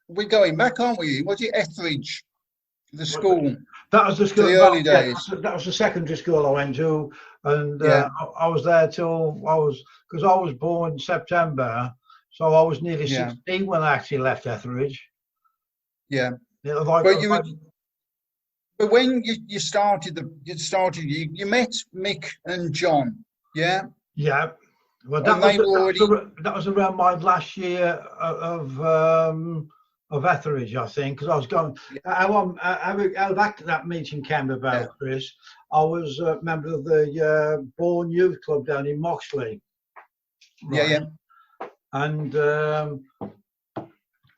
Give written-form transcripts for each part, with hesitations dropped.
we're going back, aren't we? Was it Etheridge, the school? That was the school. The early days. That was the secondary school I went to, and Yeah. I was there till because I was born in September, so I was nearly 16 when I actually left Etheridge. Yeah. Like, but when you started, you met Mick and John, yeah? Yeah. Well, that was around my last year of Etheridge, I think, because I was going. How that meeting came about, Chris. I was a member of the Bourne Youth Club down in Moxley. Right? Yeah. And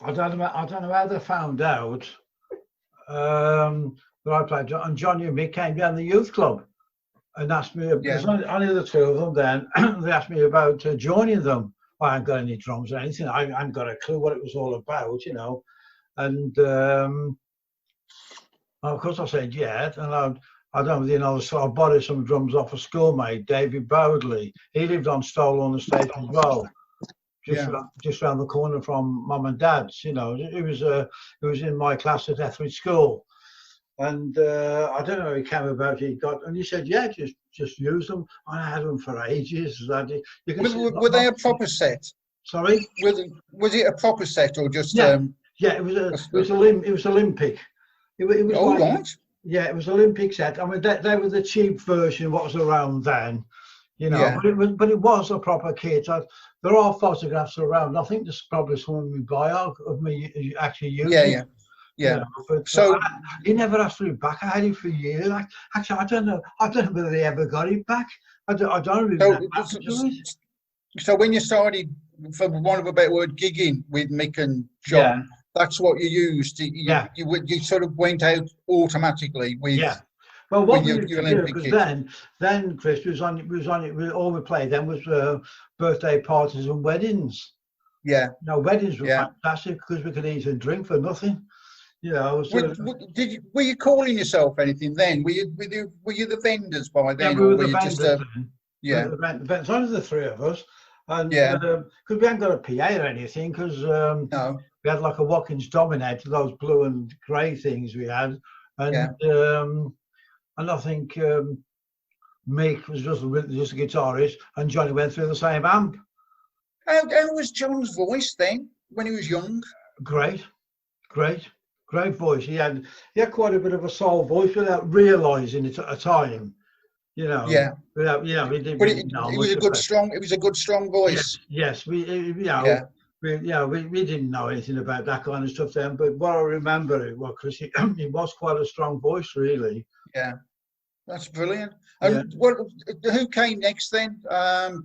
I don't know how they found out that I played. And Johnny and Mick came down the youth club and asked me. There's only the two of them. Then they asked me about joining them. I hadn't got any drums or anything. I hadn't got a clue what it was all about, you know. And of course I said yeah. And I don't know, so I borrowed some drums off a schoolmate, David Bowdley. He lived on Stowlawn Estate as well. Just around the corner from Mum and Dad's, you know. It was in my class at Etheridge School, and I don't know how he came about. And he said, "Yeah, just use them." I had them for ages. Were they a proper set? Sorry, was it a proper set or just? Yeah, it was Olympic. It was right. Yeah, it was Olympic set. I mean, they were the cheap version of what was around then. You know, but it was a proper kit. There are photographs around. I think there's probably some of me bio of me actually using it. Yeah. You know, but so he never asked for it back. I had it for years. Actually, I don't know whether he ever got it back. I don't really know. So when you started, for want of a better word, gigging with Mick and John, that's what you used. You sort of went out automatically with. Yeah. Well, what we used to do, because then Chris was on it. All we played then was birthday parties and weddings. Yeah. No, weddings were fantastic because we could eat and drink for nothing. You know. So were you calling yourself anything then? Were you the vendors by then? Yeah, we were the vendors then. Yeah. It's only the three of us, and because we hadn't got a PA or anything, because we had like a Watkins Dominator, those blue and grey things we had, and. And I think Mick was just a guitarist, and Johnny went through the same amp. How was John's voice then when he was young? Great voice. He had quite a bit of a soul voice without realising it at a time. You know. Yeah. Without, you know, we didn't. But it was a good strong. It was a good strong voice. Yes. We didn't know anything about that kind of stuff then. But what I remember Chris, he was quite a strong voice, really. Yeah, that's brilliant. And who came next then? There's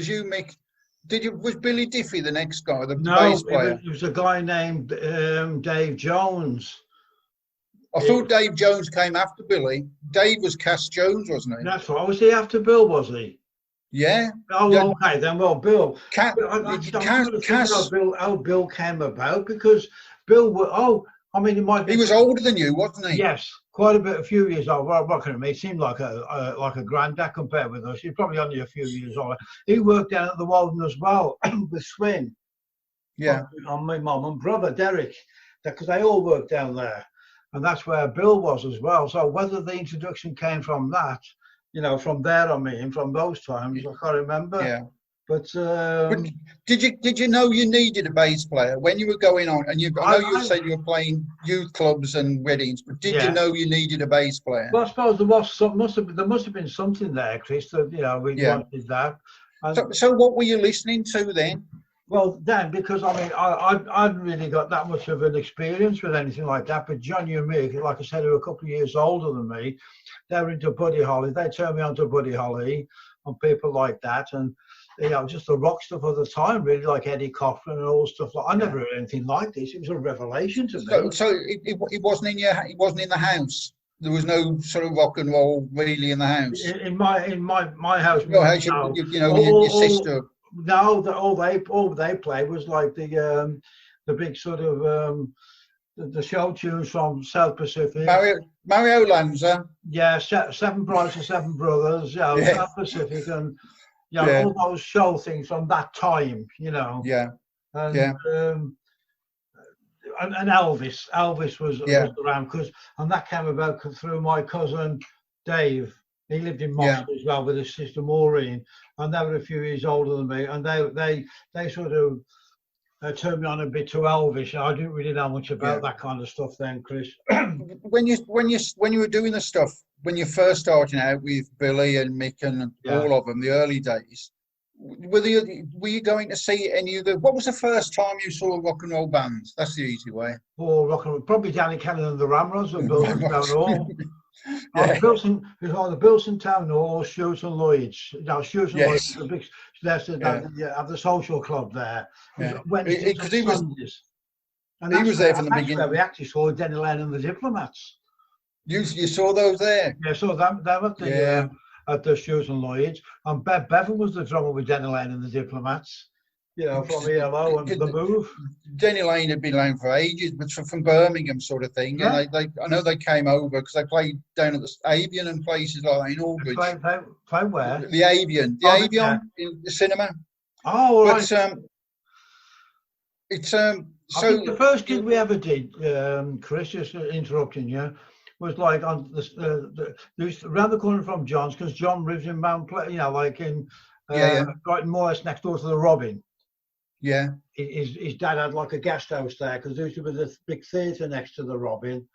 you, Mick. Was Billy Diffie the next guy, the bass player? It was a guy named Dave Jones. I thought Dave Jones came after Billy. Dave was Cass Jones, wasn't he? That's right. Was he after Bill, was he? Yeah. Oh, okay then. Well, Bill. Cass. How Bill came about, because Bill. He might be. He was older than you, wasn't he? Yes, quite a few years old. Well, what can it mean? He seemed like a granddad compared with us. He's probably only a few years older. He worked down at the Walden as well with Swin. Yeah. On my mum and brother Derek, because they all worked down there, and that's where Bill was as well. So whether the introduction came from that, you know, from there, from those times, I can't remember. Yeah. But did you know you needed a bass player when you were going on? And I know you said you were playing youth clubs and weddings, but did you know you needed a bass player? Well, I suppose there must have been something there, Chris. That we wanted that. So what were you listening to then? Well, then, because I hadn't really got that much of an experience with anything like that. But Johnny and Mick, like I said, who were a couple of years older than me, they were into Buddy Holly. They turned me on to Buddy Holly and people like that, and. You know, just the rock stuff of the time, really, like Eddie Cochran and all stuff. I never heard anything like this. It was a revelation to me. So it wasn't it wasn't in the house. There was no sort of rock and roll really in the house. In my house. Your house, your sister. No, all they played was like the big sort of the show tunes from South Pacific. Mario Lanza. Yeah, Seven Brides and Seven Brothers. South Pacific and. All those show things from that time, you know. Yeah. And, yeah. And Elvis was around, and that came about through my cousin Dave. He lived in Moscow as well with his sister Maureen, and they were a few years older than me, and they sort of turned me on a bit to Elvis. I didn't really know much about that kind of stuff then, Chris. When you were doing the stuff, when you first starting out with Billy and Mick and all of them, the early days, were you going to see any of the? What was the first time you saw a rock and roll bands? That's the easy way. Oh, rock and roll, probably Danny Cannon and the Ramrods at Bilson Town Hall. It was either Bilson Town Hall or Stewart and Lloyd's. Now Stewart and Lloyd's, the big, have the social club there. Because he was there from the beginning. Where we actually saw Denny Lane and the Diplomats. You saw those there? Yeah, so them at the Stewart and Lloyd's. And Bevan was the drummer with Denny Lane and the Diplomats. You know, from ELO and The Move. Denny Lane had been around for ages, but from Birmingham sort of thing. Yeah. And I know they came over because they played down at the Avian and places like that in Aldridge. Play where? The Avian. The Avian in the cinema. Oh, all right. So I think the first gig we ever did, Chris, just interrupting you, was like on around the corner from John's, because John lives in Mount Play, you know, like in right more or less next door to the Robin. Yeah. His dad had like a guest house there, because there used to be the big theatre next to the Robin,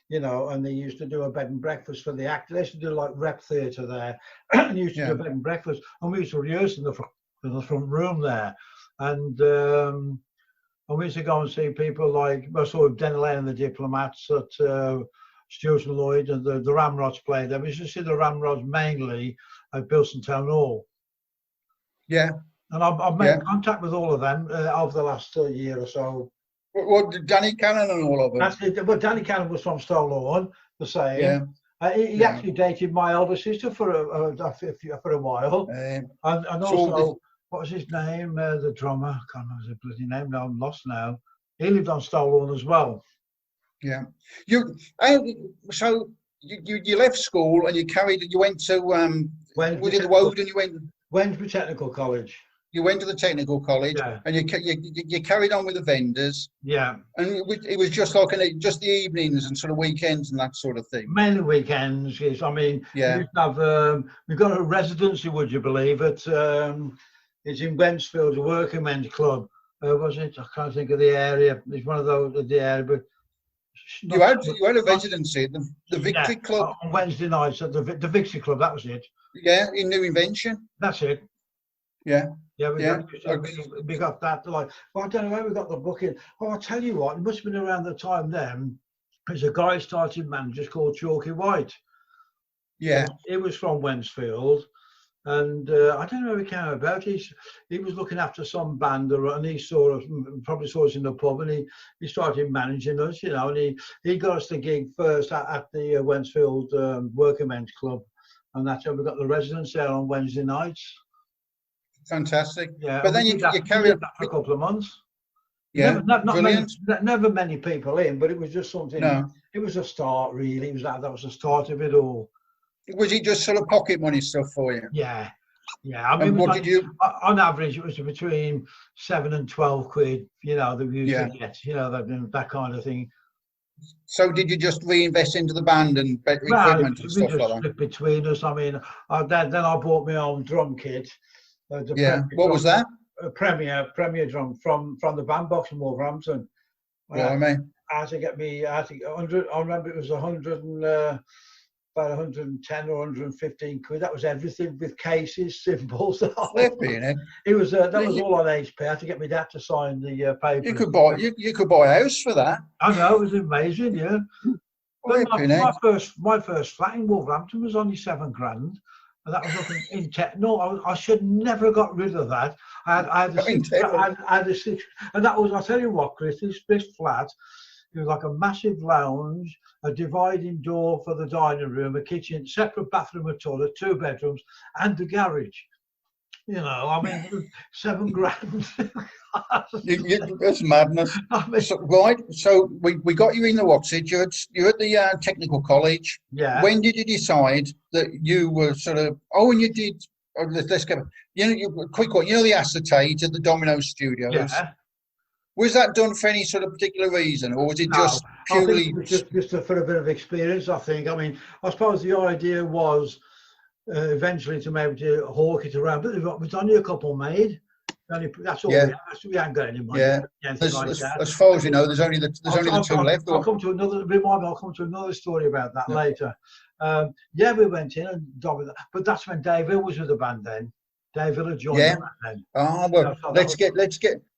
you know, and they used to do a bed and breakfast for the actors. They used to do like rep theatre there, and used to do a bed and breakfast, and we used to rehearse in the front room there, and we used to go and see people like sort of Denny Lane and the Diplomats at Stewart and Lloyd, and the Ramrods played there. We used to see the Ramrods mainly at Bilson Town Hall. Yeah. And I've made contact with all of them over the last year or so. Well, Danny Cannon and all of them? That's it. Well, Danny Cannon was from Stowlawn, the same. Yeah. He actually dated my elder sister for a while. And also, what was his name? The drummer. I can't remember his bloody name now. I'm lost now. He lived on Stowlawn as well. Yeah. So you left school and you went to the Woden. You went Wednesbury Technical College. You went to the technical college, and you carried on with the vendors. Yeah. And it was just like just the evenings and sort of weekends and that sort of thing. Mainly weekends, yes. I mean, we used to have, we got a residency, would you believe it? It's in Wensfield, a working men's club. Was it? I can't think of the area. It's one of those of the area, but you had a residency at the Victory Club on Wednesday nights at the Victory Club. That was it. Yeah, in New Invention. That's it. Yeah. Yeah, we got that. Like, well, I don't know where we got the booking. Oh, I'll tell you what, it must have been around the time then. There's a guy started managers called Chalky White. Yeah. He was from Wensfield, and I don't know how he came about. He was looking after some band, and he probably saw us in the pub, and he started managing us, you know, and he got us the gig first at the Wensfield Working Men's Club, and that's how we got the residence there on Wednesday nights. Fantastic. Yeah, but then you carried on for a couple of months. Yeah, never many people in, but it was just something. No. It was a start, really. It was that was the start of it all. Was it just sort of pocket money stuff for you? Yeah, yeah. I mean, what did you? On average, it was between 7 and 12 quid. You know, that we used to get. You know, that kind of thing. So did you just reinvest into the band and equipment and stuff like that? Between us, I mean, then I bought my own drum kit. What was that? A Premier drum from the bandbox in Wolverhampton. I mean, I had to get me. I think 100. I remember it was 100 and about 110 or 115 quid. That was everything with cases, cymbals. It was that was all on HP. I had to get my dad to sign the paper. You could buy a house for that. I know, it was amazing. Yeah. My first flat in Wolverhampton was only £7,000. And that was up in No, I should never have got rid of that. I had a six, and that was, I'll tell you what, Chris, this flat, it was like a massive lounge, a dividing door for the dining room, a kitchen, separate bathroom and toilet, 2 bedrooms, and a garage. You know, I mean, £7,000. That's madness. So we got you in the Watford. You're at the technical college. Yeah. When did you decide that you were sort of? Oh, and you did. Let's go. Quick one. You know the acetate at the Domino Studios. Yeah. Was that done for any sort of particular reason, or was it No, just I purely? think it was just for a bit of experience. I think. I mean, I suppose the idea was eventually to maybe to hawk it around, but there's only a couple made. That's all. Yeah, We haven't got any money. yeah. Anything like As, that. as far as you know, there's only the two left. I'll come to another. Remind me, I'll come to another story about that later. Yeah, we went in and done with that, but that's when Dave Hill was with the band. Then Dave Hill had joined the band then. Oh well, So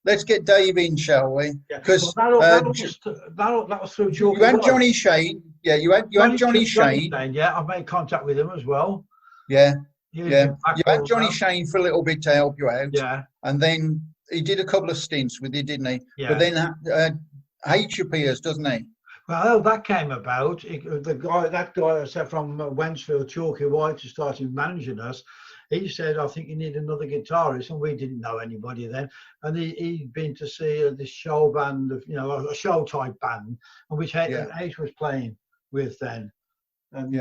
let's get Dave in, shall we? Because that was through Chalky. You had Johnny Shane. Yeah, you had Johnny Shane. Yeah, I've made contact with him as well. Yeah. Yeah, you had Johnny Shane for a little bit to help you out. Yeah. And then he did a couple of stints with you, didn't he? Yeah. But then H appears, doesn't he? Well, that came about. That guy I said from Wensfield, Chalky White, who started managing us, he said, I think you need another guitarist. And we didn't know anybody then. And he'd been to see this show band, a show type band, which H was playing with then. And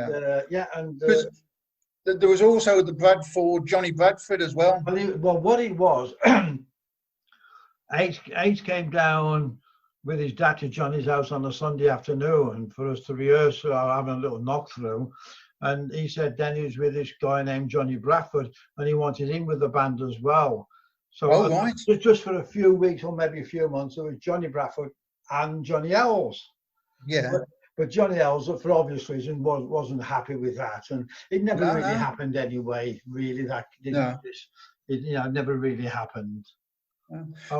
there was also the Johnny Bradford as well. Well, what it was, H came down with his dad to Johnny's house on a Sunday afternoon for us to rehearse, having a little knock through. And he said then he was with this guy named Johnny Bradford, and he wanted him with the band as well. So just for a few weeks or maybe a few months, it was Johnny Bradford and Johnny Ells. Yeah. But Johnny Ells, for obvious reasons, wasn't happy with that, and it never really happened anyway. Really, it never really happened.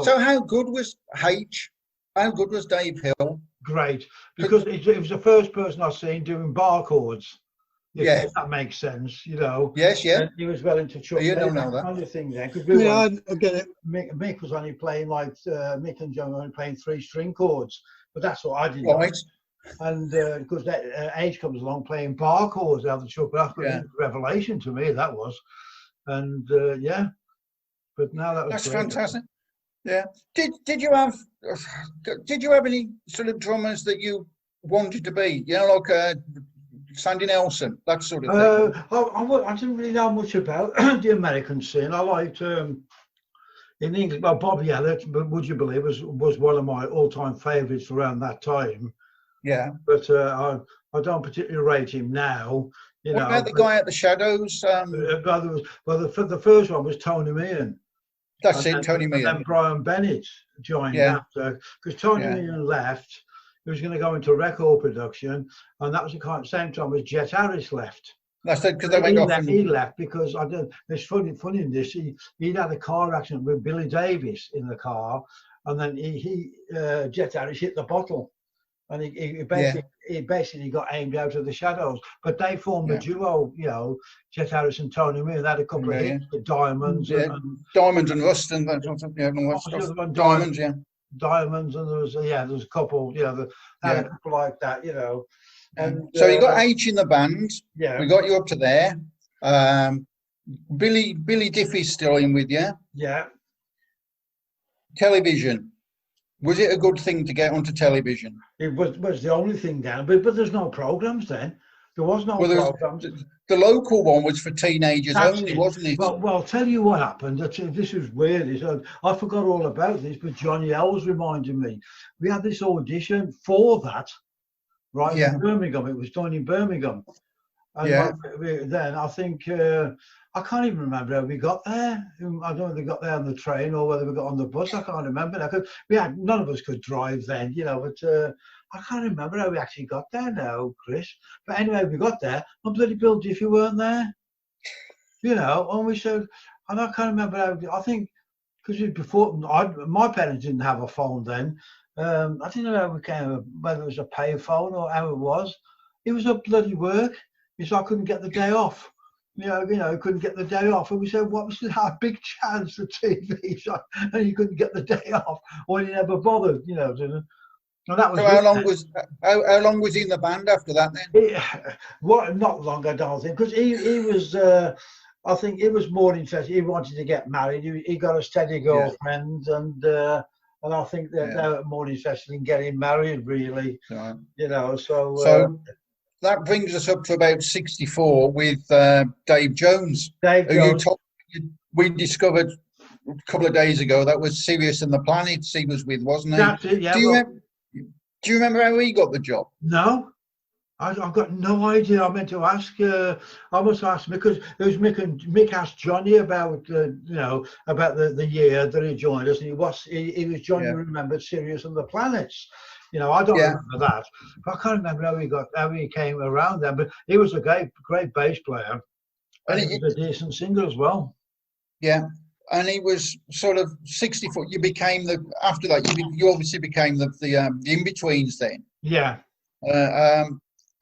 So how good was H? How good was Dave Hill? Great, because it was the first person I've seen doing bar chords. If that makes sense, Yes, yeah. And he was well into Chuck. You don't know that. Other thing then, I get it. Mick was only playing Mick and John were only playing 3-string chords, but that's what I did. Right. And because Age comes along playing bar chords out of the Chuck, that's a revelation to me. That was, and but now that's fantastic. Yeah. Did you have any sort of drummers that you wanted to be? Like Sandy Nelson, that sort of thing. I didn't really know much about the American scene. I liked in England. Well, Bobby Elliott, but would you believe, was one of my all-time favourites around that time. Yeah. But I don't particularly rate him now. What about the guy at the Shadows? The first one was Tony Meehan. That's it, Tony Meehan. And then Brian Bennett joined after, because Tony Meehan left. He was going to go into record production, and that was the same time as Jet Harris left. That's it, because they went off. He left because it's funny in this. He'd had a car accident with Billy Davis in the car, and then Jet Harris hit the bottle. And he basically got aimed out of the Shadows. But they formed a duo, Jet Harris and Tony Meehan. They had a couple of hits, the Diamonds. Diamonds and Rust and that sort of stuff. Diamonds, Diamonds, and there was a couple, had a couple like that, And so you got H in the band. Yeah. We got you up to there. Billy Diffie's still in with you. Yeah. Television. Was it a good thing to get onto television? It was the only thing then, but there's no programs then. There was no programs. The local one was for teenagers only, wasn't it? Well, I'll tell you what happened. This is weird. I forgot all about this, but Johnny Ells reminded me. We had this audition for that, right? In Birmingham. It was done in Birmingham. And then I think I can't even remember how we got there. I don't know if we got there on the train or whether we got on the bus. I can't remember. None of us could drive then, but I can't remember how we actually got there now, Chris. But anyway, we got there, and bloody Bill Diffie weren't there. And we said, and I can't remember how. I think because before my parents didn't have a phone then. I didn't know how we came, whether it was a pay phone or how it was. It was a bloody work. So I couldn't get the day off. Couldn't get the day off. And we said, what was our big chance for TV? And he couldn't get the day off, or he never bothered, And that was so how long was he in the band after that then? Not long, I don't think, because he was, I think he was more interested. He wanted to get married. He got a steady girlfriend, and I think that they were more interested in getting married, really. Right. So that brings us up to about 64 with Dave Jones. Dave Jones. We discovered a couple of days ago. That was Sirius and the Planets he was with, wasn't he? That's it, yeah. Do you remember how he got the job? No. I've got no idea. I meant to ask. I must ask because it was Mick asked Johnny about about the year that he joined us, and he was Johnny who remembered Sirius and the Planets. I don't remember that, but I can't remember how he came around then. But he was a great bass player, and he was a decent singer as well. Yeah, and he was sort of 64. You became after that. You obviously became the in-betweens then. Yeah.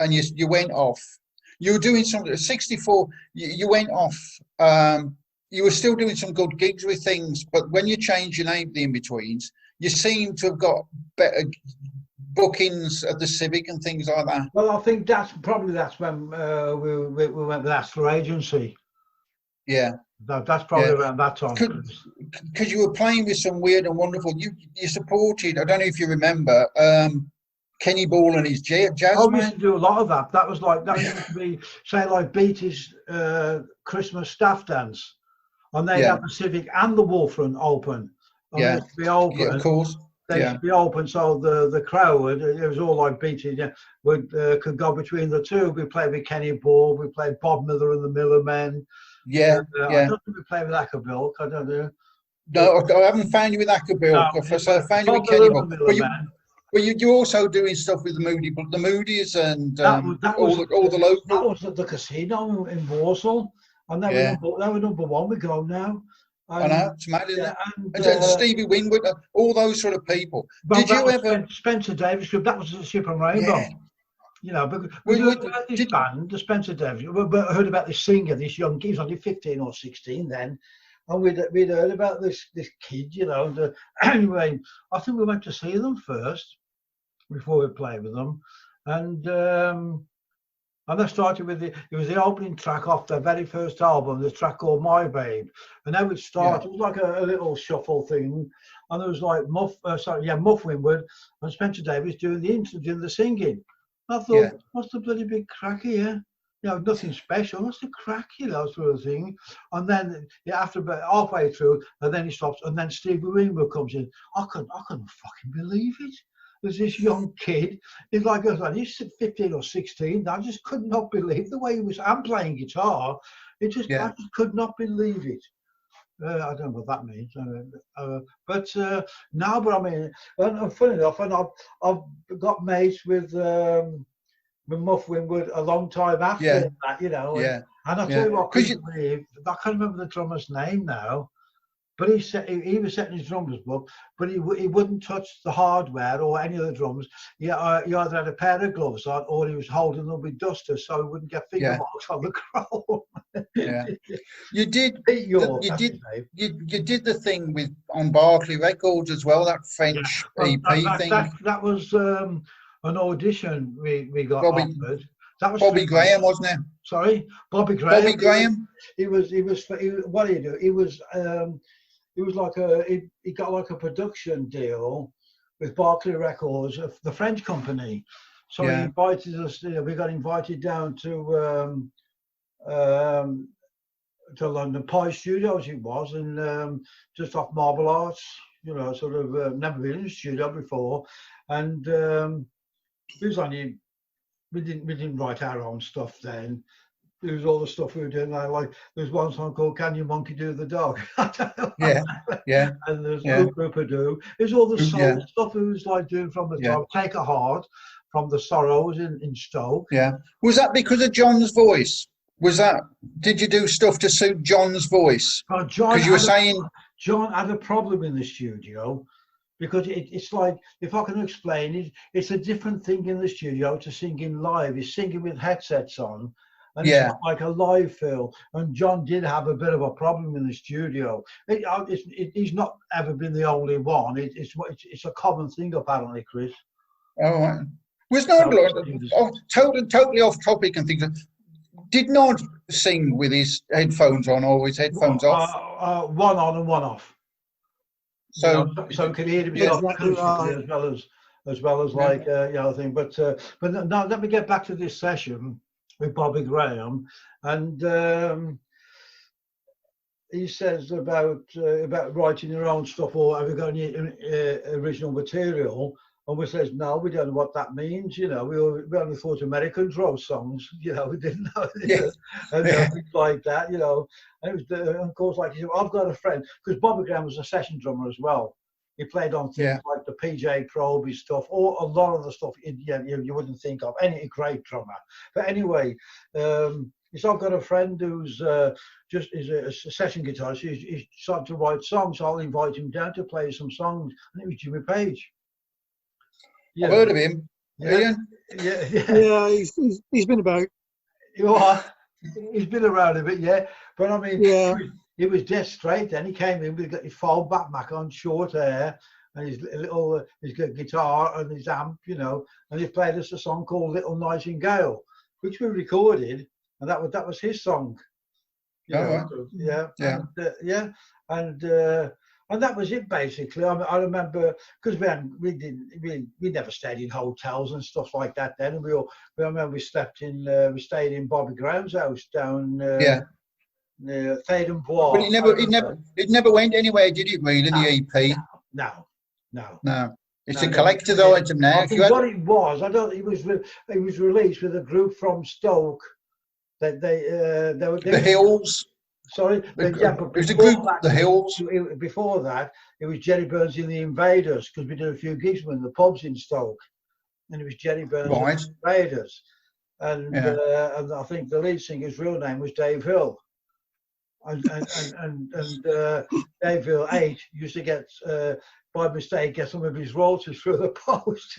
And you went off. You were doing something at 64. You went off. You were still doing some good gigs with things, but when you changed your name, the In-Betweens, you seem to have got better bookings at the Civic and things like that. Well, I think that's when we went with Astro Agency. Yeah. That's probably around that time. Because you were playing with some weird and wonderful. You supported. I don't know if you remember. Kenny Ball and his jazz. Oh, we used to do a lot of that. That used to be, say, like Beatty's Christmas staff dance, and they'd have the Civic and the Wolfrun open. And they used to be open. Yeah, of course. They used to be open, so the crowd, it was all like Beatty, could go between the two. We played with Kenny Ball, we played Bob Miller and the Miller Men. I don't think we played with Ackerbilk. I don't know. No, I haven't found you with Ackerbilk. No, I found you with Kenny Ball. But you're also doing stuff with the Moodies and all the local. That was at the casino in Warsaw, and they were number one with Go Now. I know, it's mad, isn't it? And Stevie Winwood, all those sort of people. Did you ever? Spencer Davis Group, that was the Ship and Rainbow. Yeah. But we heard about this band, the Spencer Davis. We heard about this singer, this young kid. He was only 15 or 16 then. And we'd heard about this kid, anyway, I think we went to see them first before we played with them, and I started with it was the opening track off their very first album, the track called My Babe, and then it started. It was like a little shuffle thing, and there was like Muff Winwood and Spencer Davis doing the singing. I thought, what's the bloody big crack here? Nothing special. What's the crack, sort of thing. And then after about halfway through, and then he stops, and then Stevie Winwood comes in. I couldn't fucking believe it. There's this young kid. He's like, he's 15 or 16. I just could not believe the way he was. I'm playing guitar. I just could not believe it. I don't know what that means. But I mean, and funny enough, and I've got mates with Muff Winwood a long time after that, And I'll tell you what, I can't remember the drummer's name now, but he was setting his drummers book, but he wouldn't touch the hardware or any of the drums. He either had a pair of gloves on or he was holding them with dusters so he wouldn't get finger marks on the chrome. You did the thing on Barclay Records as well, that French EP thing. That was an audition we got offered. That was Bobby Graham, wasn't it? Sorry, Bobby Graham. Bobby Graham. He was. What did he do? He was like he got like a production deal with Barclay Records, the French company. So he invited us. We got invited down to London Pie Studios. It was, and just off Marble Arch. Sort of never been in a studio before, and it was only we didn't write our own stuff then. It was all the stuff we were doing. Like there's one song called "Can You Monkey Do the Dog?" And there's "Oopa-Doo." It's all the soul stuff we was like doing from the top. "Take a Heart" from the Sorrows in Stoke. Yeah. Was that because of John's voice? Did you do stuff to suit John's voice? Because you were saying John had a problem in the studio. Because it's like, if I can explain it, it's a different thing in the studio to singing live. He's singing with headsets on, and it's not like a live feel. And John did have a bit of a problem in the studio. He's not ever been the only one. It's a common thing, apparently, Chris. Oh, right. Was not totally off topic and things. Did Nod sing with his headphones on or his headphones off? One on and one off. So can hear himself as well as like thing. But now let me get back to this session with Bobby Graham, and he says about writing your own stuff, or have you got any original material? And we says, no, we don't know what that means. You know, we only thought Americans wrote songs. You know, we didn't know. Yeah. And things like that. You know, and it was of course, like you said, I've got a friend, because Bobby Graham was a session drummer as well. He played on things like the PJ Proby stuff, or a lot of the stuff you wouldn't think of. Any great drummer. But anyway, so I've got a friend who's is a session guitarist. He's started to write songs. So I'll invite him down to play some songs. And it was Jimmy Page. I've heard of him. Yeah, he's been about. You are. He's been around a bit, yeah. But I mean, he was dead straight then. He came in with his fold back Mac on, short hair, and his little his guitar and his amp, you know. And he played us a song called "Little Nightingale," which we recorded, and that was his song. Right. And that was it basically. I remember, because we never stayed in hotels and stuff like that then. And I remember we stayed in Bobby Graham's house down near Thaden Bois. But it never went anywhere, did it? Really, the EP? No. It's a collector's item now. What it was, it was released with a group from Stoke. That they were the Hills. Sorry, it was a group, the Hills. Before that, it was Jerry Burns and the Invaders, because we did a few gigs in the pubs in Stoke, and it was Jerry Burns and the Invaders, and I think the lead singer's real name was Dave Hill, and Dave Hill used to get by mistake get some of his royalties through the post.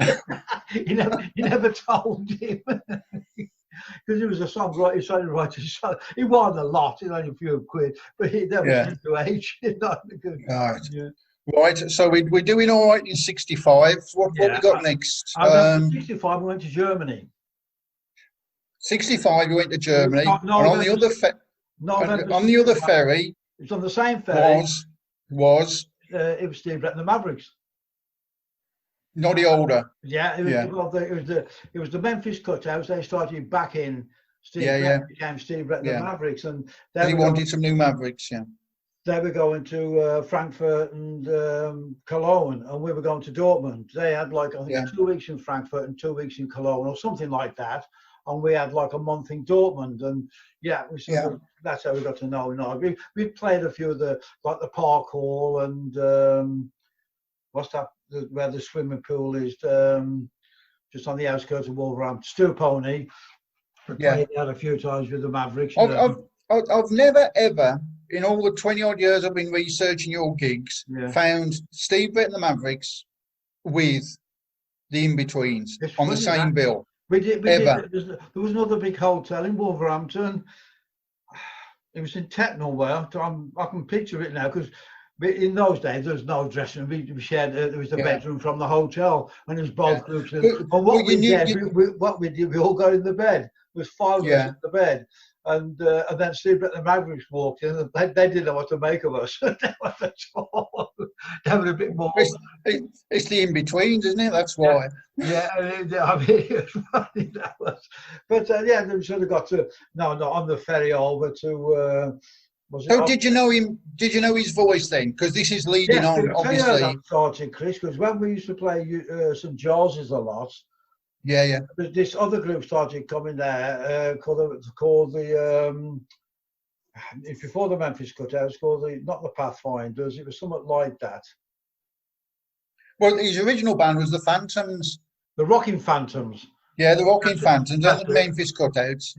he never told him. Because he was a songwriter, he started writing songs. He won a lot, only a few quid, but he never seemed to age. Right. Right. So we're doing all right in '65. What we got next? 65, we went to Germany. '65, we went to Germany. And on the other ferry. It's on the same ferry. Was. It was Steve Brett and the Mavericks. Noddy Older. Yeah, it was the Memphis Cutouts. They started back in. Steve Brett became Steve Brett and the Mavericks, and he wanted some new Mavericks. Yeah, they were going to Frankfurt and Cologne, and we were going to Dortmund. They had I think 2 weeks in Frankfurt and 2 weeks in Cologne, or something like that. And we had a month in Dortmund, and that's how we got to know. We played a few of the Park Hall and what's that? Where the swimming pool is, just on the outskirts of Wolverhampton. Stu Pony. Played out a few times with the Mavericks. I've never ever, in all the 20-odd years I've been researching your gigs, found Steve Brett and the Mavericks with the In-Betweens on the same bill. There was another big hotel in Wolverhampton. It was in Tettenwell. I can picture it now, because in those days there was no dressing room. We shared. There was the bedroom from the hotel, and it was both groups. And what we did, we all got in the bed. There was 5 of us in the bed, and then Steve Brett and the Mavericks walked in, and they didn't know what to make of us. They were a bit more. It's the In-Betweens, isn't it? That's why. Yeah, I mean, it was funny, that was. But then we sort of got to on the ferry over to. Did you know him? Did you know his voice then? Because this is leading on, obviously. Started, Chris, because when we used to play St Giles's a lot. Yeah. This other group started coming there called the before the Memphis Cutouts, called not the Pathfinders. It was something like that. Well, his original band was the Phantoms. The Rocking Phantoms. Yeah, the Rocking Phantoms, and the Memphis Cutouts.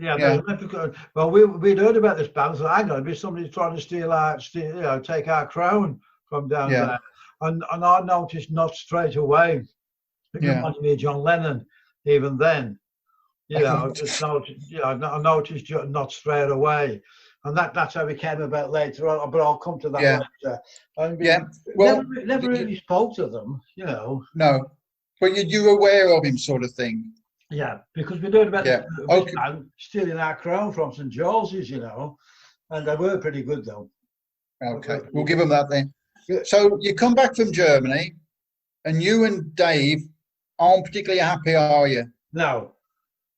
Well, we'd heard about this band, so hang on, somebody's trying to take our crown from down there. And I noticed not straight away. It reminded me of John Lennon, even then. I noticed not straight away. And that's how we came about later on, but I'll come to that later. And never really spoke to them, No. But you're aware of him, sort of thing. Yeah, because we heard about this man stealing our crown from St Giles's, and they were pretty good though. Okay, we'll give them that then. So you come back from Germany, and you and Dave aren't particularly happy, are you? No.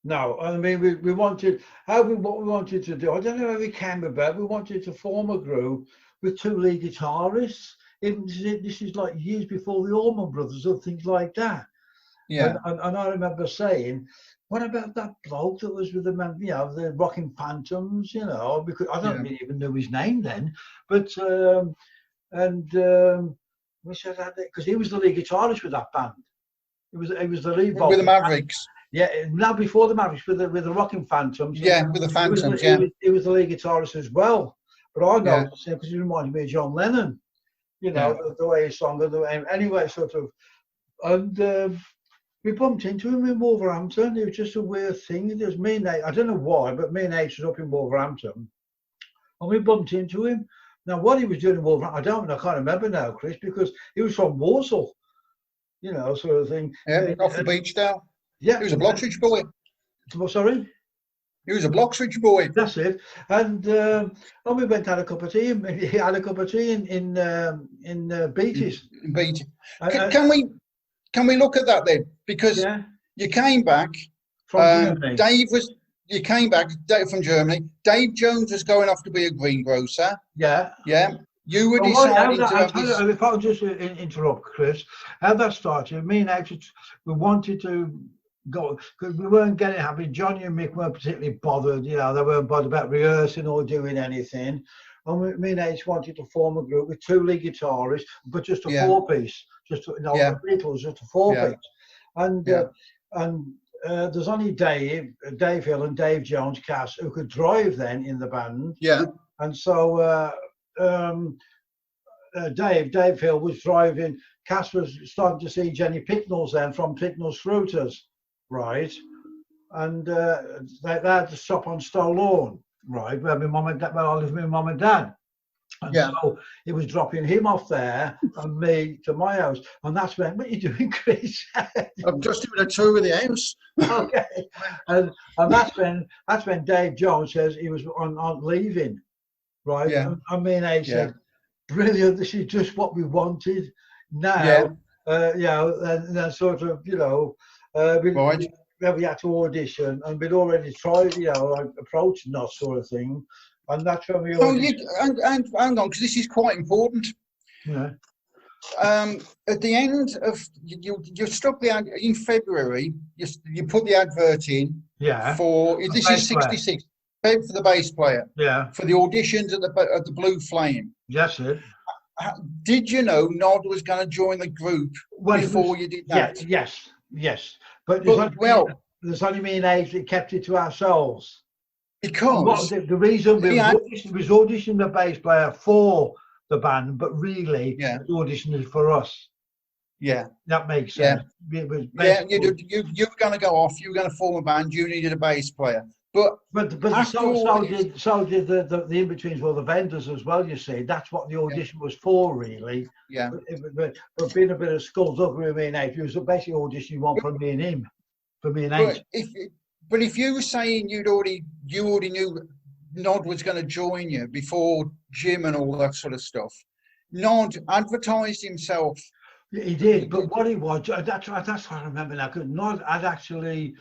No, I mean we wanted what we wanted to do. I don't know how we came about. We wanted to form a group with two lead guitarists. This is like years before the Allman Brothers or things like that. Yeah. And I remember saying, what about that bloke that was with the man, you know, the Rocking Phantoms, you know, because I don't really even know his name then, but we said that because he was the lead guitarist with that band. He was the lead vocalist. With the Mavericks. Yeah, now before the Mavericks with the Rocking Phantoms. Yeah, with the Phantoms. He was the lead guitarist as well. But I noticed him because he reminded me of John Lennon. You know, the way he sung, anyway, sort of, and. We bumped into him in Wolverhampton. It was just a weird thing. It was me and Nate. I don't know why, but me and Nate was up in Wolverhampton, and we bumped into him. Now, what he was doing in Wolverhampton, I can't remember now, Chris, because he was from Warsaw, you know, sort of thing. Yeah, off the beach down. Yeah, he was a Bloxwich boy. Sorry. He was a Bloxwich boy. That's it. And we went and had a cup of tea. He had a cup of tea in Beatty's. In Beatty. Can we look at that then? Because you came back from Germany. You came back from Germany. Dave Jones was going off to be a greengrocer. Yeah. Yeah. You were deciding to have this. If I could just interrupt, Chris, how that started, me and Alex, we wanted to go, because we weren't getting happy. Johnny and Mick weren't particularly bothered, you know, they weren't bothered about rehearsing or doing anything. And me and Alex wanted to form a group with two lead guitarists, but just a four-piece. Just the Beatles, just a four-piece. And there's only Dave Hill and Dave Jones, Cass, who could drive then in the band. Yeah. And so Dave Hill was driving. Cass was starting to see Jenny Picknells then from Picknell's Fruiters, right? And they had to stop on Stow Lawn, right? Where my mum and dad, where I live with my mum and dad. And so he was dropping him off there and me to my house. And that's when, what are you doing, Chris? I'm just doing a tour of the house. Okay. And that's when Dave Jones says he was on leaving, right? Yeah. And me and Abe said, brilliant, this is just what we wanted. Now, you know, and then sort of, you know, we had to audition and we'd already tried, you know, like approaching that sort of thing. And that's when we and hang on, because this is quite important. Yeah. At the end of you stuck the ad in February. You put the advert in. Yeah. For this is 66 for the bass player. Yeah. For the auditions at the Blue Flame. Yes, it. Did you know Nod was going to join the group before you did that? Yes. But there's only me and Abe that kept it to ourselves. Because the reason we was auditioning the bass player for the band, but really the audition is for us. Yeah, that makes sense. You were going to go off. You were going to form a band. You needed a bass player, but so did the in-betweens, well, the vendors as well. You see, that's what the audition was for, really. Yeah. But being a bit of skullduggery with me and Abe, it was basically auditioning one for me and him, for me and Abe. But if you were saying you already knew Nod was going to join you before Jim and all that sort of stuff, Nod advertised himself. He did, but what he was, that's what I remember now, because Nod had actually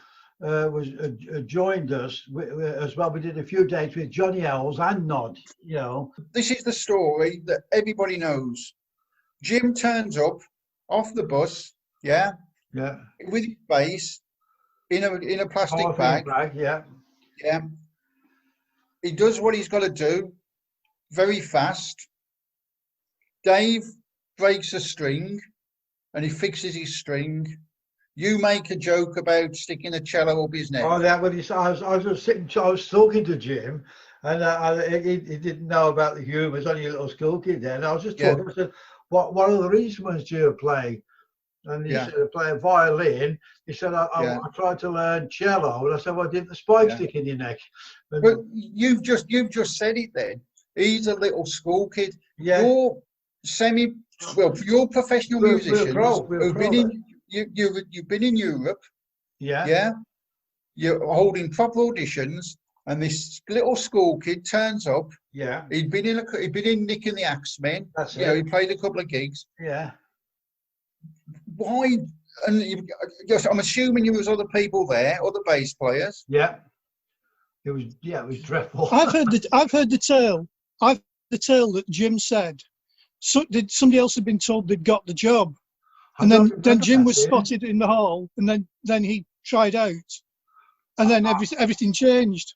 joined us as well. We did a few dates with Johnny Ells and Nod, you know. This is the story that everybody knows. Jim turns up off the bus, with his bass, in a plastic bag. Yeah. He does what he's got to do very fast. Dave breaks a string and he fixes his string. You make a joke about sticking a cello up his neck. Oh, yeah. When I was talking to Jim, and he didn't know about the humour. He's only a little school kid then. I was just talking. I said, "What are the instruments do you play?" And he said, I play a violin. He said, I tried to learn cello. And I said, well, didn't the spike stick in your neck? But you've just said it then. He's a little school kid. Yeah. You're professional musicians you've been in Europe. Yeah. Yeah. You're holding proper auditions, and this little school kid turns up. Yeah. He'd been in Nick and the Axemen. That's it. He played a couple of gigs. Yeah. Why? And yes, I'm assuming there was other people there, other bass players. Yeah. It was dreadful. I've heard the tale. The tale that Jim said. So did somebody else had been told they'd got the job, and then Jim was spotted in the hall, and then he tried out, and then everything changed.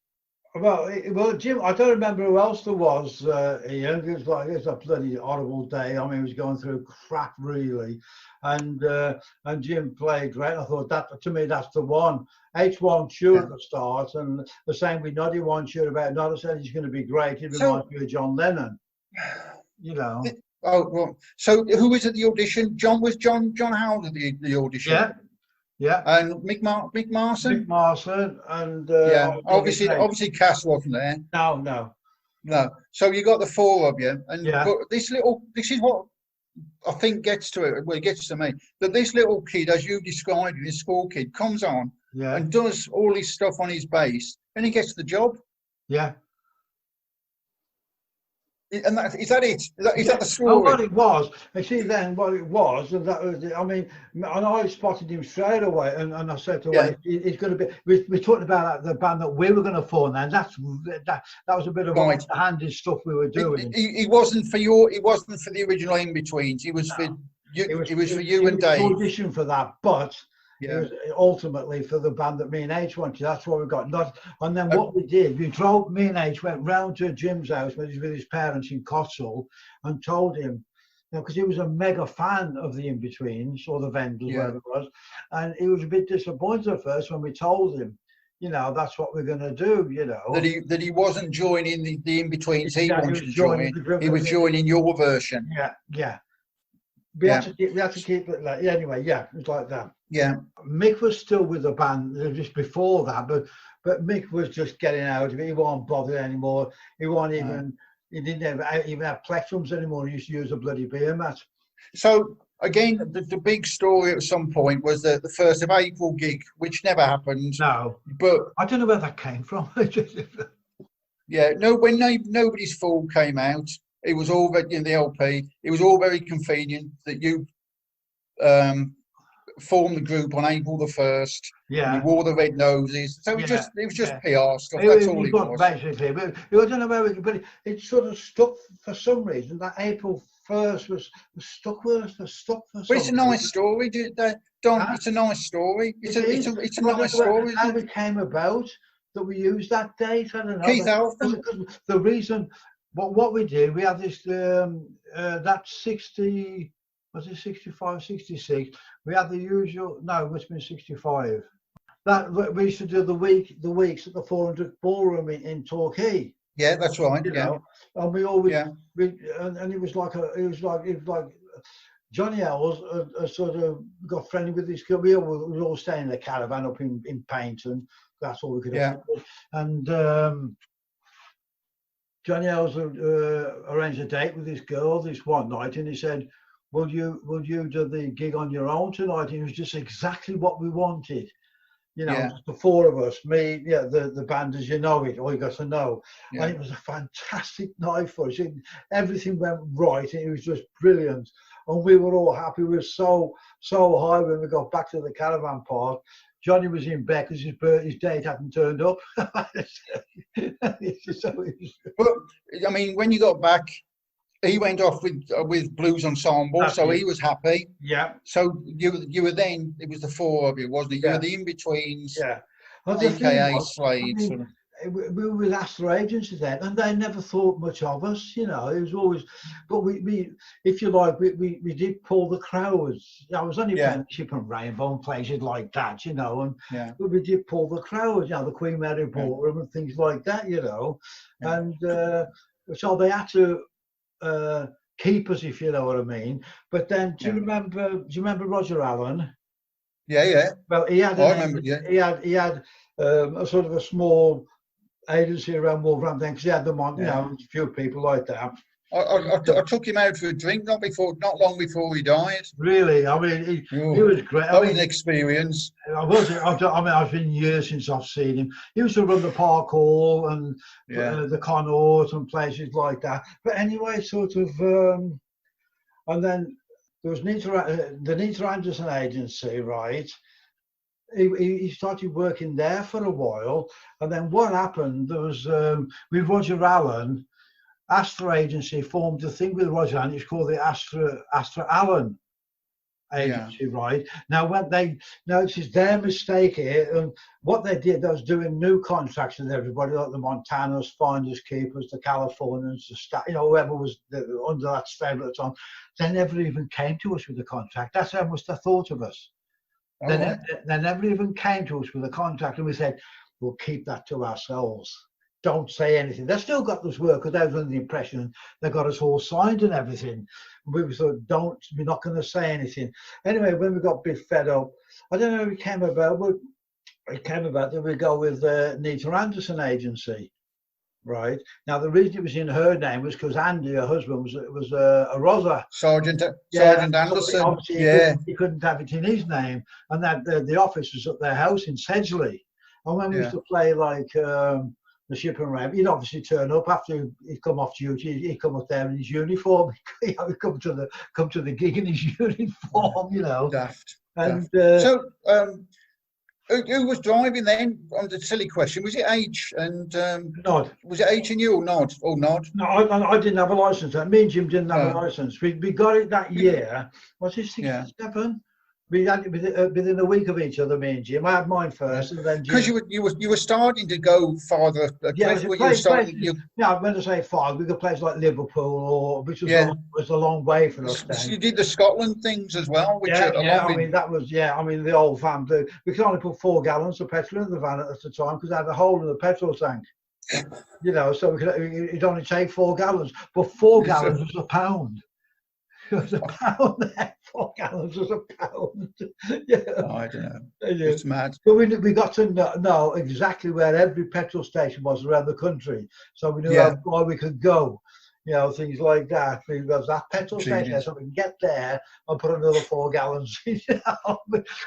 Well, Jim, I don't remember who else there was. Ian, it was a bloody horrible day. I mean, he was going through crap really, and Jim played great. I thought that, to me, that's the one. H wasn't sure at the start, and the same with Noddy wasn't sure about. Noddy said he's going to be great. He reminds me of John Lennon. You know. Oh well. So who was at the audition? John Howard at the audition. Yeah. Yeah. And Mick Marson. Mick Marson and obviously Cass wasn't there. No. So you got the four of you, and but this is what I think gets to it. Well, it gets to me that this little kid, as you described, this school kid, comes on and does all his stuff on his bass, and he gets the job. Yeah. And is that it? Is that the story? Oh, what it was, actually, then what it was, and that was, I mean, and I spotted him straight away, and I said to him, he's going to be. We talked about the band that we were going to form, and that was a bit of underhanded stuff we were doing. It wasn't for you. It wasn't for the original In-Betweens. It was for you. It was for you and Dave. Audition for that, but. It was ultimately for the band that me and H wanted. That's what we got. And then what we did, me and H went round to Jim's house with his parents in Cotswold and told him, because he was a mega fan of the In-Betweens or the Vendors, whatever it was, and he was a bit disappointed at first when we told him, that's what we're going to do, That he wasn't joining the In-Betweens he wanted to join. He was joining your version. Yeah. We had to keep it like anyway. Yeah, it was like that. Yeah. Mick was still with the band just before that, but Mick was just getting out of it. He wasn't bothered anymore. He wasn't even. He didn't even have plectrums anymore. He used to use a bloody beer mat. So again, the big story at some point was the 1st of April gig, which never happened. No, but I don't know where that came from. When Nobody's Fool came out. It was all in the LP. It was all very convenient that you formed the group on April the 1st. Yeah. You wore the red noses. So it was just PR stuff. That's all it was. Basically, but I don't know where but it sort of stuck for some reason. That April 1st was stuck with us. Was stuck for some. But it's a nice story, Don. It's a nice story. It's a nice story. How it came about that we used that date. I don't know. Keith Alford. The reason. What we did, we had this, that 60, was it 65, 66? We had the usual, no, it must have been 65. That we used to do the weeks at the 400 Ballroom in Torquay. Yeah, that's right. And we always, and it was like Johnny Ells sort of got friendly with this girl. We were all staying in a caravan up in Paynton. That's all we could afford. And Johnny Ells arranged a date with this girl this one night, and he said, will you do the gig on your own tonight? And it was just exactly what we wanted. Just the four of us, me, the band as you know it, all you got to know. And it was a fantastic night for us. Everything went right, and it was just brilliant. And we were all happy. We were so high when we got back to the caravan park. Johnny was in bed because his date hadn't turned up. But I mean, when you got back, he went off with Blues Ensemble, so he was happy. Yeah. So you were then. It was the four of you, wasn't it? You were the In-Betweens. Yeah. AKA Slade. We were with Astor Agency then, and they never thought much of us. It was always, but we if you like, we did pull the crowds. I was only playing Ship and Rainbow and places like that, but we did pull the crowds, the Queen Mary Ballroom and things like that, and so they had to keep us, if you know what I mean. But then, do you remember Roger Allen? Yeah. Well, he had. He had a sort of a small agency around Wolverhampton because he had them on, a few people like that. I took him out for a drink not long before he died. Really? I mean, he was great. That was an experience. It's been years since I've seen him. He used to run the Park Hall and the Connaught and places like that. But anyway, sort of, and then there was the Nita Anderson agency, right? He started working there for a while, and then what happened? There was with Roger Allen, Astra Agency formed a thing with Roger Allen. It's called the Astra Allen Agency, right? Now, when they noticed their mistake here, and what they did, they was doing new contracts with everybody, like the Montanas, Finders Keepers, the Californians, whoever was under that stable at the time. They never even came to us with a contract. That's how much they thought of us. They never even came to us with a contract, and we said, we'll keep that to ourselves. Don't say anything. They still got this work, because they was under the impression they got us all signed and everything. We thought, we're not going to say anything. Anyway, when we got a bit fed up, I don't know how it came about, but it came about that we go with the Nita Anderson agency. Right. Now, the reason it was in her name was because Andy, her husband, was a Rosa. Sergeant Anderson. He couldn't have it in his name. And that the office was at their house in Sedgley. And when we used to play like the Ship and Ramp, he'd obviously turn up after he'd come off duty. He'd come up there in his uniform. He'd come to the gig in his uniform, Daft. And so, who was driving then? On the silly question, was it H and Nod? Was it H and you or Nod? Oh, Nod. No, I didn't have a license. Me and Jim didn't have a license. We got it that year. Was it 67? We had it within a week of each other. Me and Jim. I had mine first, and then because you were starting to go farther. Yeah, when I say far, we could places like Liverpool, which was a long way for us. Then. You did the Scotland things as well. Which the old van. We could only put 4 gallons of petrol in the van at the time because it had a hole in the petrol tank. So it'd only take 4 gallons, but 4 gallons was a pound. It was a pound there. 4 gallons was a pound. I don't know. It's mad. But we got to know exactly where every petrol station was around the country, so we knew how far we could go. Things like that. Because that petrol station, so we can get there and put another 4 gallons.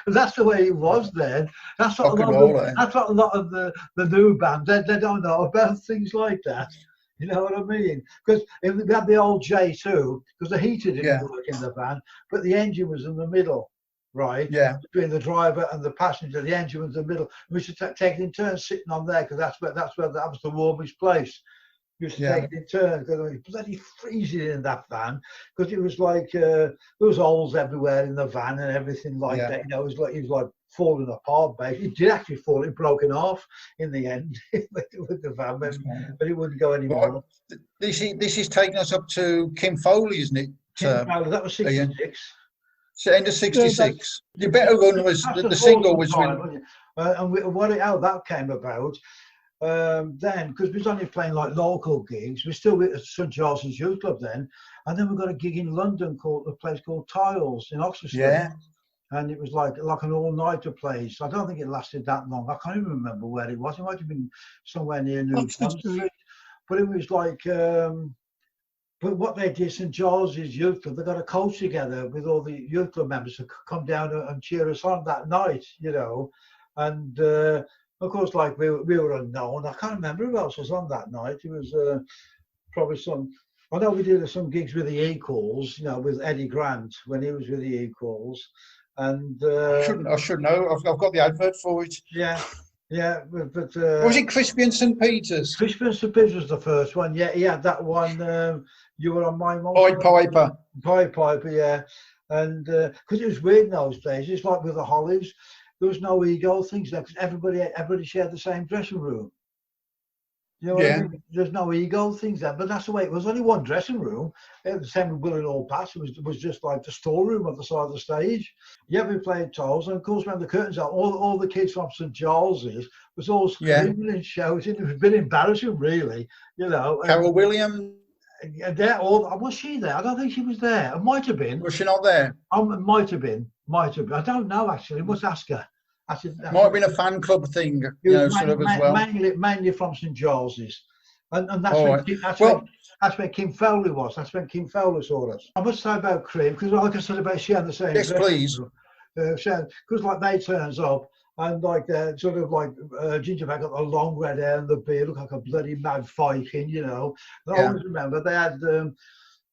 That's the way it was then. That's what a lot of the new bands they don't know about things like that. You know what I mean? Because we had the old J2, because the heater didn't work in the van, but the engine was in the middle, right? Yeah. Between the driver and the passenger, the engine was in the middle. We should take it in turns sitting on there, because that was the warmest place. We used to take it in turns, because it was bloody freezing in that van, because it was like there was holes everywhere in the van and everything like that. It was like falling apart, basically. It did actually fall. It broke in half in the end with the van, but it wouldn't go anymore. Well, this is taking us up to Kim Foley, isn't it? Kim Foley, that was 66. So end of 66. The better run was the single was and how that came about. Then, because we was only playing like local gigs, we're still with St Charles's Youth Club then, and then we got a gig in London called a place called Tiles in Oxford Street. Yeah. And it was like an all-nighter place. I don't think it lasted that long. I can't even remember where it was. It might have been somewhere near New Street. But it was like, but what they did, St Charles's Youth Club, they got a coach together with all the youth club members to come down and cheer us on that night, And of course, like we were unknown. I can't remember who else was on that night. It was probably I know we did some gigs with the Equals, with Eddie Grant when he was with the Equals. And I should know. I've got the advert for it. Yeah, but was it Crispy and St Peter's? Crispy and St Peter's was the first one. Yeah, he had that one. You were on my mom. Pied Piper, yeah. And because it was weird in those days, it's like with the Hollies, there was no ego things there because everybody shared the same dressing room. You know what I mean? There's no ego things there, but that's the way it was. Only one dressing room. The same with Will and All Pass. It was just like the storeroom at the side of the stage. Yeah, we played Tiles, and of course when the curtains out, all the kids from St Charles's was all screaming and shouting. It was a bit embarrassing, really. Carol Williams. Was she there? I don't think she was there. It might have been. Was she not there? It might have been. I don't know actually. Must ask her. Might have been a fan club thing, sort of as well. Mainly from St Charles's, and that's where Kim Fowler was. That's when Kim Fowler saw us. I must say about Cream, because like I said about sharing the same. Yes, please. Because like they turns up and like sort of like Gingerbread got the long red hair and the beard, looked like a bloody mad Viking, And I always remember they had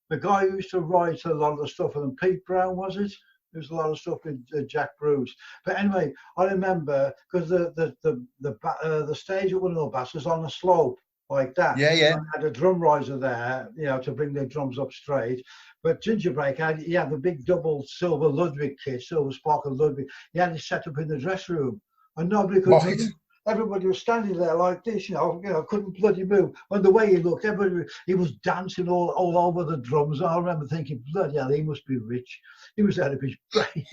the guy who used to write a lot of the stuff, and Pete Brown, was it? There's a lot of stuff with Jack Bruce. But anyway, I remember because the stage at Windmill Bass was on a slope like that. Yeah, yeah. And had a drum riser there, you know, to bring their drums up straight. But Ginger Baker, he had the big double silver Ludwig kit, silver sparkle Ludwig. He had it set up in the dressing room, and nobody could move. Everybody was standing there like this, you know, couldn't bloody move. And the way he looked, he was dancing all over the drums. I remember thinking, bloody hell, he must be rich. He was out of his brain.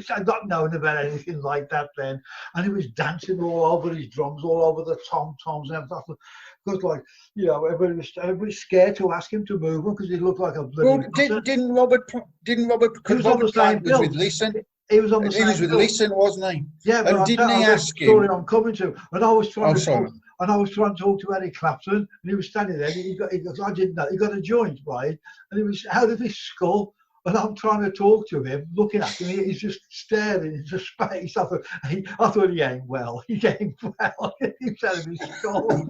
I'd not known about anything like that then. And he was dancing all over his drums, all over the tom-toms and everything. Because, like, you know, everybody was scared to ask him to move because he looked like a bloody... Well, didn't Robert, because Robert Plant was with Listen. He was on the same. He was with Listen, wasn't he? Yeah, but didn't he ask him? Sorry, I'm coming to. And I was trying to talk, and I was trying to talk to Eric Clapton, and he was standing there. And he got I didn't know. He got a joint, right? And he was out of his skull. And I'm trying to talk to him, looking at him. He's just staring into space. I thought he ain't well. He ain't well. He's out of his skull.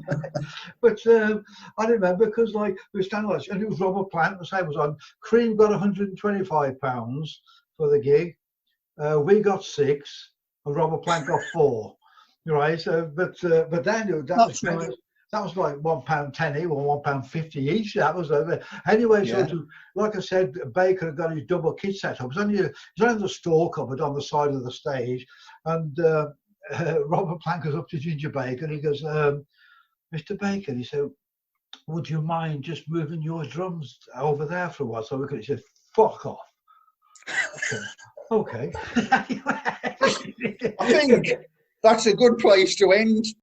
But I remember because like we were standing there, and it was Robert Plant. The same was on. Cream got £125 for the gig. We got 6, and Robert Plant got 4, right? So, but then that was like £1.10 or £1.50 each. That was anyway. Yeah. So like I said, Baker had got his double kit set up. It was only the store cupboard on the side of the stage, and Robert Plant goes up to Ginger Baker and he goes, "Mr. Baker," he said, "would you mind just moving your drums over there for a while?" So he said, "Fuck off." Okay. I think that's a good place to end.